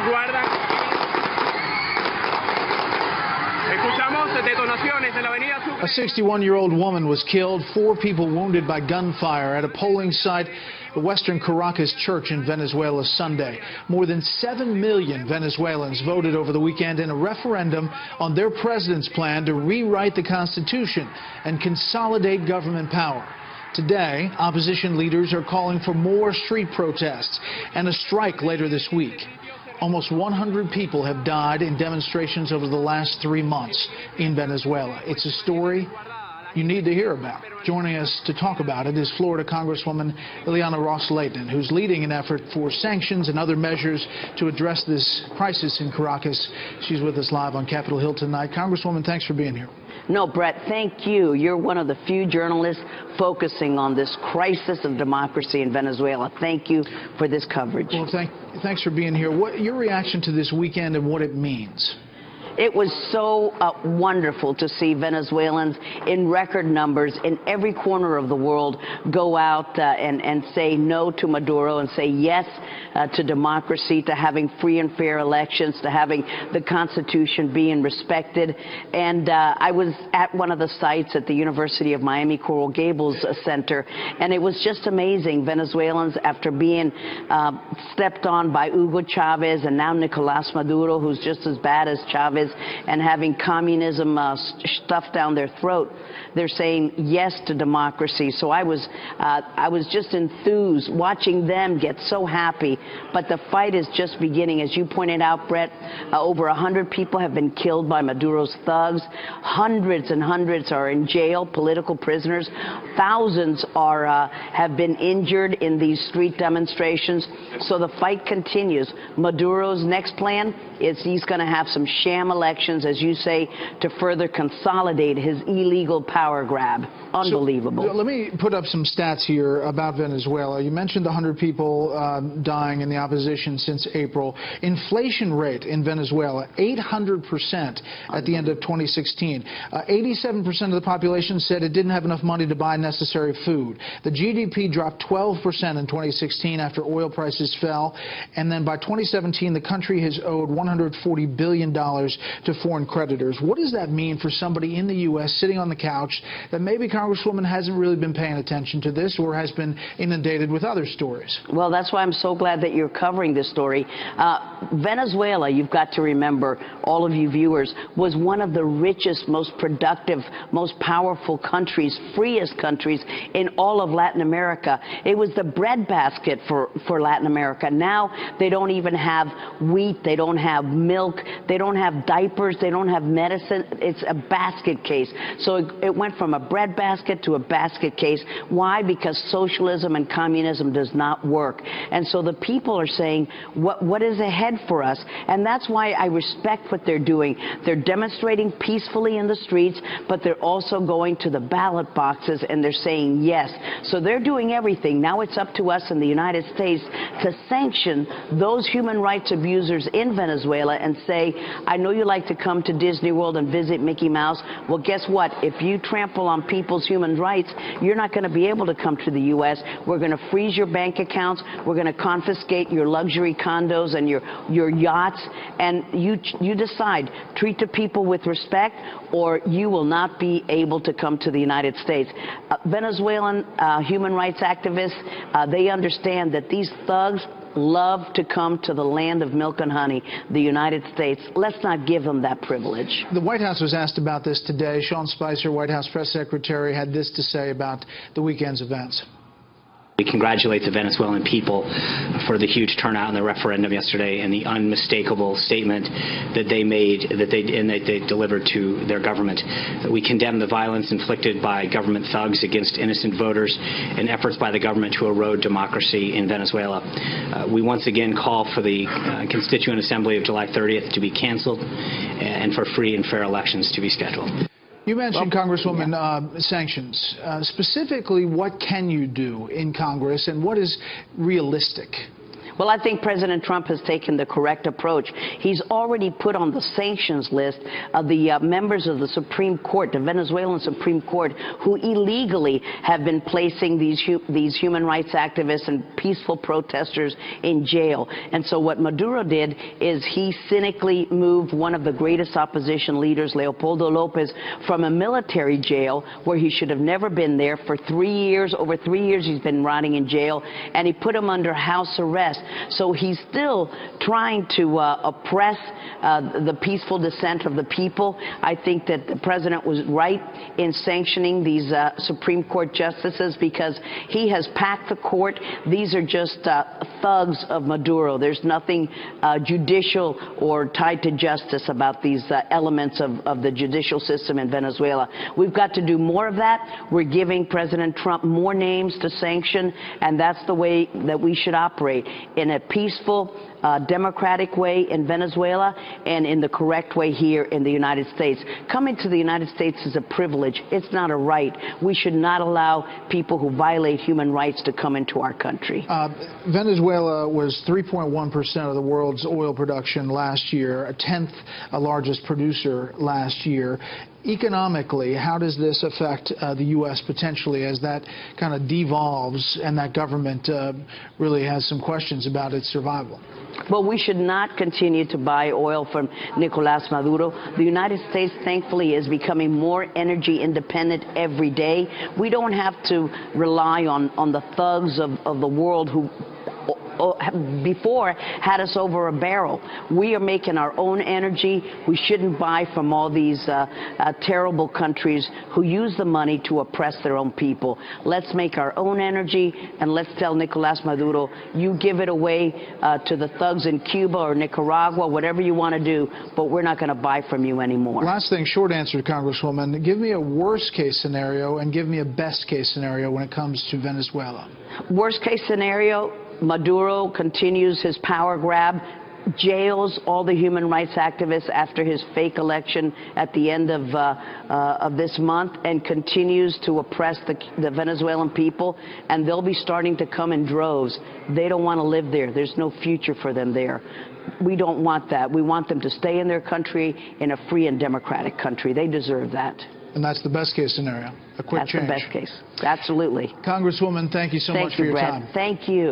guardan. Escuchamos detonaciones en la avenida Sucre. A 61-year-old woman was killed, 4 people wounded by gunfire at a polling site at the Western Caracas church in Venezuela Sunday. More than 7 million Venezuelans voted over the weekend in a referendum on their president's plan to rewrite the Constitution and consolidate government power. Today, opposition leaders are calling for more street protests and a strike later this week. Almost 100 people have died in demonstrations over the last 3 months in Venezuela. It's a story you need to hear about. Joining us to talk about it is Florida Congresswoman Ileana Ros-Lehtinen, who's leading an effort for sanctions and other measures to address this crisis in Caracas. She's with us live on Capitol Hill tonight. Congresswoman, thanks for being here. No, Brett, thank you. You're one of the few journalists focusing on this crisis of democracy in Venezuela. Thank you for this coverage. Well, thanks for being here. What your reaction to this weekend and what it means? It was so wonderful to see Venezuelans in record numbers in every corner of the world go out and say no to Maduro and say yes to democracy, to having free and fair elections, to having the Constitution being respected. And I was at one of the sites at the University of Miami Coral Gables Center, and it was just amazing. Venezuelans, after being stepped on by Hugo Chavez and now Nicolas Maduro, who's just as bad as Chavez, and having communism stuffed down their throat, they're saying yes to democracy. So I was just enthused watching them get so happy. But the fight is just beginning. As you pointed out, Brett, over 100 people have been killed by Maduro's thugs. Hundreds and hundreds are in jail, political prisoners. Thousands have been injured in these street demonstrations. So the fight continues. Maduro's next plan is he's going to have some sham elections, as you say, to further consolidate his illegal power grab. Unbelievable. So, let me put up some stats here about Venezuela. You mentioned the 100 people dying in the opposition since April. Inflation rate in Venezuela, 800% at the end of 2016. 87% of the population said it didn't have enough money to buy necessary food. The GDP dropped 12% in 2016 after oil prices fell. And then by 2017, the country has owed $140 billion to foreign creditors. What does that mean for somebody in the U.S. sitting on the couch that maybe Congresswoman hasn't really been paying attention to this or has been inundated with other stories? Well, that's why I'm so glad that you're covering this story. Venezuela, you've got to remember, all of you viewers, was one of the richest, most productive, most powerful countries, freest countries in all of Latin America. It was the breadbasket for Latin America. Now they don't even have wheat, they don't have milk, they don't have diapers, they don't have medicine. It's a basket case. So it went from a breadbasket to a basket case. Why? Because socialism and communism does not work. And so the people are saying, what is ahead for us? And that's why I respect what they're doing. They're demonstrating peacefully in the streets, but they're also going to the ballot boxes and they're saying yes. So they're doing everything. Now it's up to us in the United States to sanction those human rights abusers in Venezuela and say, I know you like to come to Disney World and visit Mickey Mouse. Well, guess what? If you trample on people's human rights, you're not going to be able to come to the U.S. We're going to freeze your bank accounts. We're going to confiscate your luxury condos and your yachts. And you decide, treat the people with respect, or you will not be able to come to the United States. Venezuelan human rights activists, they understand that these thugs love to come to the land of milk and honey, the United States. Let's not give them that privilege. The White House was asked about this today. Sean Spicer, White House press secretary, had this to say about the weekend's events. We congratulate the Venezuelan people for the huge turnout in the referendum yesterday and the unmistakable statement that they made, that they delivered to their government. We condemn the violence inflicted by government thugs against innocent voters and efforts by the government to erode democracy in Venezuela. We once again call for the Constituent Assembly of July 30th to be canceled and for free and fair elections to be scheduled. You mentioned, Congresswoman, sanctions. Specifically, what can you do in Congress and what is realistic? Well, I think President Trump has taken the correct approach. He's already put on the sanctions list of the members of the Supreme Court, the Venezuelan Supreme Court, who illegally have been placing these human rights activists and peaceful protesters in jail. And so what Maduro did is he cynically moved one of the greatest opposition leaders, Leopoldo Lopez, from a military jail where he should have never been there for 3 years. Over 3 years he's been rotting in jail, and he put him under house arrest. So he's still trying to oppress the peaceful dissent of the people. I think that the president was right in sanctioning these Supreme Court justices because he has packed the court. These are just thugs of Maduro. There's nothing judicial or tied to justice about these elements of the judicial system in Venezuela. We've got to do more of that. We're giving President Trump more names to sanction, and that's the way that we should operate, in a peaceful, democratic way in Venezuela and in the correct way here in the United States. Coming to the United States is a privilege. It's not a right. We should not allow people who violate human rights to come into our country. Venezuela was 3.1% of the world's oil production last year, a 10th largest producer last year. Economically, how does this affect the U.S. potentially as that kind of devolves and that government really has some questions about its survival? Well, we should not continue to buy oil from Nicolás Maduro. The United States, thankfully, is becoming more energy independent every day. We don't have to rely on the thugs of the world who before had us over a barrel. We are making our own energy. We shouldn't buy from all these terrible countries who use the money to oppress their own people. Let's make our own energy, and let's tell Nicolás Maduro, you give it away to the thugs in Cuba or Nicaragua, whatever you want to do, but we're not going to buy from you anymore. Last thing, short answer, Congresswoman. Give me a worst case scenario and give me a best case scenario when it comes to Venezuela. Worst case scenario, Maduro continues his power grab, jails all the human rights activists after his fake election at the end of this month, and continues to oppress the Venezuelan people, and they'll be starting to come in droves. They don't want to live there. There's no future for them there. We don't want that. We want them to stay in their country, in a free and democratic country. They deserve that. And that's the best case scenario, a quick change. That's the best case. Absolutely. Congresswoman, thank you so much for your time. Thank you.